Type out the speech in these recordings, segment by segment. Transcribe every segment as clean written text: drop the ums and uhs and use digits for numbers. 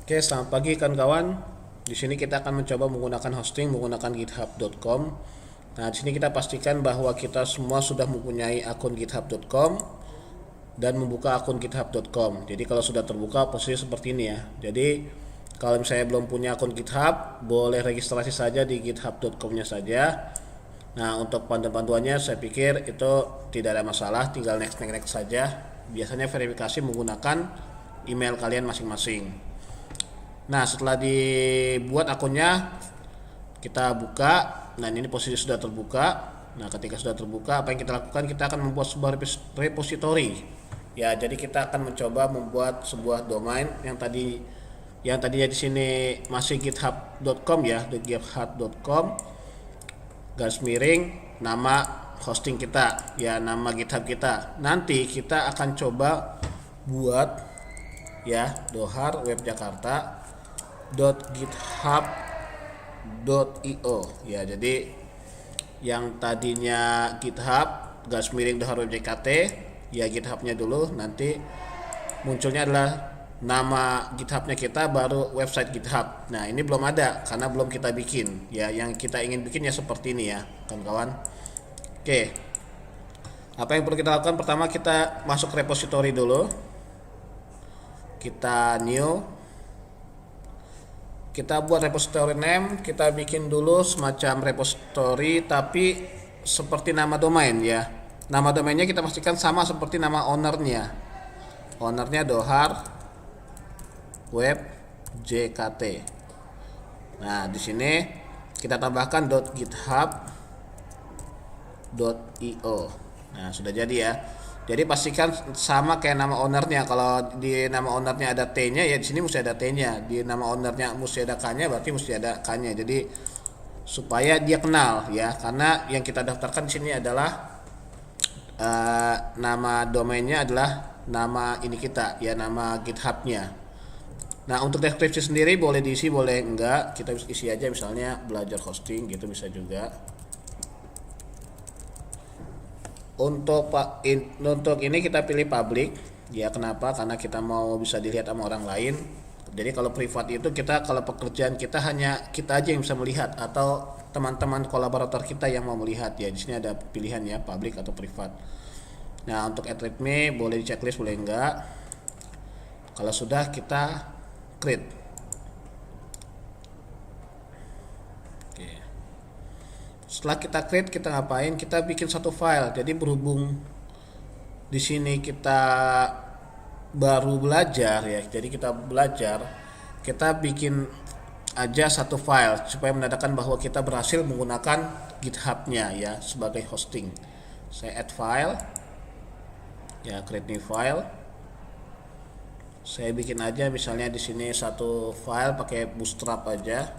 Oke, selamat pagi kawan-kawan. Di sini kita akan mencoba menggunakan hosting menggunakan github.com. Nah, di sini kita pastikan bahwa kita semua sudah mempunyai akun github.com dan membuka akun github.com. Jadi kalau sudah terbuka posisi seperti ini ya. Jadi kalau misalnya belum punya akun GitHub, boleh registrasi saja di github.com-nya saja. Nah, untuk panduan-panduannya saya pikir itu tidak ada masalah, tinggal next saja. Biasanya verifikasi menggunakan email kalian masing-masing. Nah, setelah dibuat akunnya, kita buka. Nah, ini posisi sudah terbuka. Nah, ketika sudah terbuka, apa yang kita lakukan? Kita akan membuat sebuah repository. Ya, jadi kita akan mencoba membuat sebuah domain yang tadinya di sini masih github.com ya, github.com garis miring nama hosting kita, ya nama GitHub kita. Nanti kita akan coba buat ya dohar web jakarta.github.io ya. Jadi yang tadinya GitHub garis miring dohar web jkt ya, GitHubnya dulu, nanti munculnya adalah nama GitHubnya kita, baru website GitHub. Nah, ini belum ada karena belum kita bikin ya. Yang kita ingin bikin ya seperti ini ya kawan-kawan. Oke, apa yang perlu kita lakukan? Pertama, kita masuk repository dulu, kita new, kita buat repository name, kita bikin dulu semacam repository tapi seperti nama domain ya. Nama domainnya kita pastikan sama seperti nama ownernya dohar web jkt. Nah, di sini kita tambahkan .github.io. Nah, sudah jadi ya. Jadi pastikan sama kayak nama ownernya. Kalau di nama ownernya ada T-nya ya, di sini mesti ada T-nya. Di nama ownernya mesti ada K-nya, berarti mesti ada K-nya. Jadi supaya dia kenal ya, karena yang kita daftarkan di sini adalah nama domainnya adalah nama ini kita ya, nama GitHub-nya. Nah, untuk deskripsi sendiri boleh diisi, boleh enggak. Kita isi aja misalnya belajar hosting gitu, bisa juga. Untuk ini kita pilih public ya. Kenapa? Karena kita mau bisa dilihat sama orang lain. Jadi kalau privat itu kalau pekerjaan kita hanya kita aja yang bisa melihat, atau teman-teman kolaborator kita yang mau melihat ya. Di sini ada pilihan ya, public atau privat. Nah, untuk add readme boleh di checklist, boleh enggak. Kalau sudah, kita create. Oke. Setelah kita create, kita ngapain? Kita bikin satu file. Jadi berhubung di sini kita baru belajar ya, jadi kita bikin aja satu file supaya menandakan bahwa kita berhasil menggunakan GitHub-nya ya sebagai hosting. Saya add file ya, create new file. Saya bikin aja misalnya di sini satu file pakai Bootstrap aja.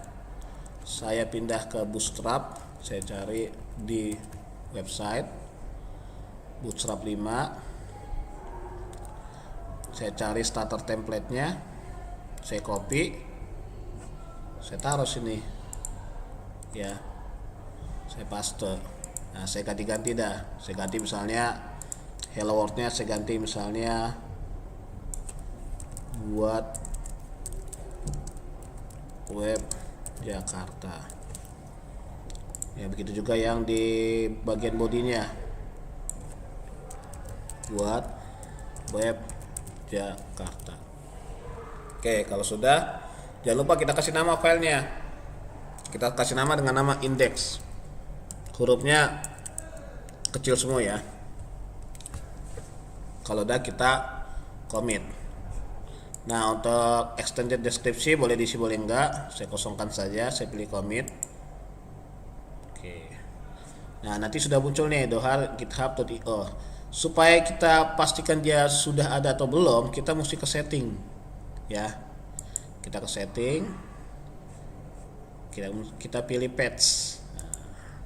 Saya pindah ke Bootstrap, saya cari di website Bootstrap 5. Saya cari starter template-nya, saya copy, saya taruh sini ya, saya paste. Nah, saya ganti-ganti dah. Saya ganti misalnya hello world-nya, saya ganti misalnya buat web Jakarta ya. Begitu juga yang di bagian bodinya, buat web Jakarta. Oke, kalau sudah, jangan lupa kita kasih nama filenya. Kita kasih nama dengan nama index, hurufnya kecil semua ya. Kalau udah, kita commit. Nah, untuk extended deskripsi boleh diisi, boleh enggak. Saya kosongkan saja, saya pilih commit. Oke. Nah, nanti sudah muncul nih dohar github.io. Supaya kita pastikan dia sudah ada atau belum, kita mesti ke setting ya. Kita ke setting, kita pilih patch.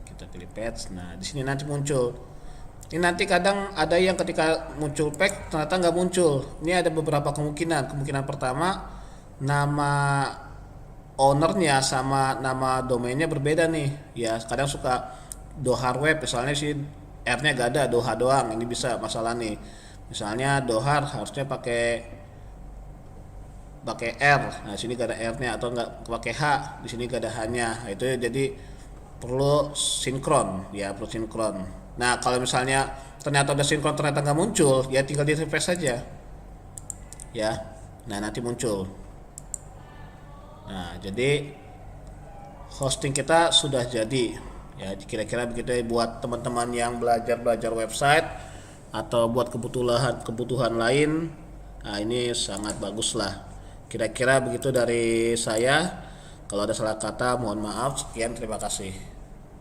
Kita pilih patch. Nah, di sini nanti muncul. Ini nanti kadang ada yang ketika muncul patch ternyata nggak muncul. Ini ada beberapa kemungkinan. Kemungkinan pertama, nama ownernya sama nama domainnya berbeda nih ya. Kadang suka dohar web misalnya sih R-nya gak ada, doha doang. Ini bisa masalah nih. Misalnya dohar harusnya pakai pakai R, nah sini gak ada R-nya, atau nggak pakai H, di sini gak ada H-nya. Nah, itu jadi perlu sinkron, ya perlu sinkron. Nah kalau misalnya ternyata udah sinkron ternyata nggak muncul, ya tinggal di refresh saja, ya. Nah nanti muncul. Nah jadi hosting kita sudah jadi, ya kira-kira begitu ya buat teman-teman yang belajar website atau buat kebutuhan lain. Nah ini sangat bagus lah. Kira-kira begitu dari saya. Kalau ada salah kata mohon maaf. Sekian, terima kasih.